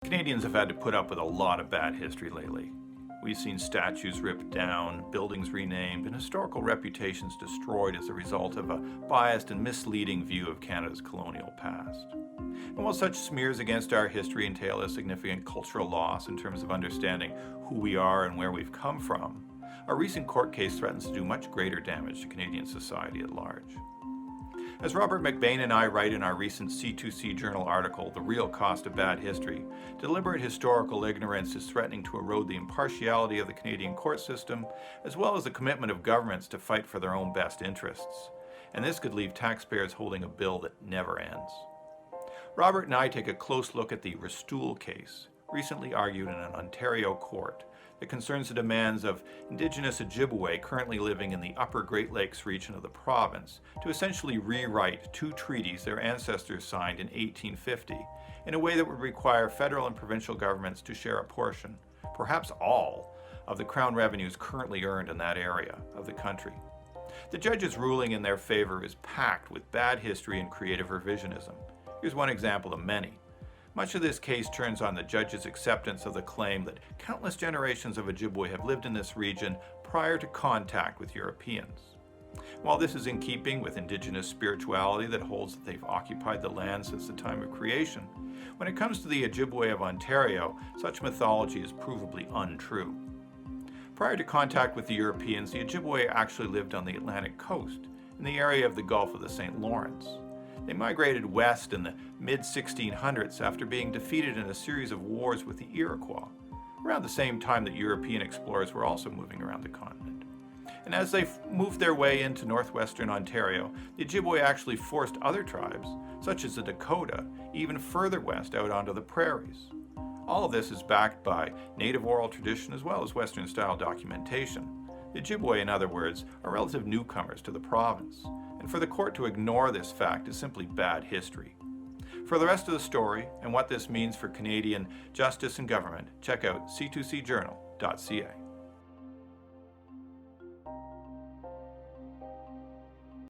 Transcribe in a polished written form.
Canadians have had to put up with a lot of bad history lately. We've seen statues ripped down, buildings renamed, and historical reputations destroyed as a result of a biased and misleading view of Canada's colonial past. And while such smears against our history entail a significant cultural loss in terms of understanding who we are and where we've come from, our recent court case threatens to do much greater damage to Canadian society at large. As Robert McBain and I write in our recent C2c journal article, The Real Cost of Bad History, deliberate historical ignorance is threatening to erode the impartiality of the Canadian court system, as well as the commitment of governments to fight for their own best interests. And this could leave taxpayers holding a bill that never ends. Robert and I take a close look at the Restool case, recently argued in an Ontario court, that concerns the demands of Indigenous Ojibwe currently living in the upper Great Lakes region of the province to essentially rewrite two treaties their ancestors signed in 1850 in a way that would require federal and provincial governments to share a portion, perhaps all, of the Crown revenues currently earned in that area of the country. The judge's ruling in their favor is packed with bad history and creative revisionism. Here's one example of many. Much of this case turns on the judge's acceptance of the claim that countless generations of Ojibwe have lived in this region prior to contact with Europeans. While this is in keeping with Indigenous spirituality that holds that they've occupied the land since the time of creation, when it comes to the Ojibwe of Ontario, such mythology is provably untrue. Prior to contact with the Europeans, the Ojibwe actually lived on the Atlantic coast, in the area of the Gulf of the St. Lawrence. They migrated west in the mid-1600s after being defeated in a series of wars with the Iroquois, around the same time that European explorers were also moving around the continent. And as they moved their way into northwestern Ontario, the Ojibwe actually forced other tribes, such as the Dakota, even further west out onto the prairies. All of this is backed by native oral tradition as well as Western-style documentation. The Ojibwe, in other words, are relative newcomers to the province, and for the court to ignore this fact is simply bad history. For the rest of the story and what this means for Canadian justice and government, check out c2cjournal.ca.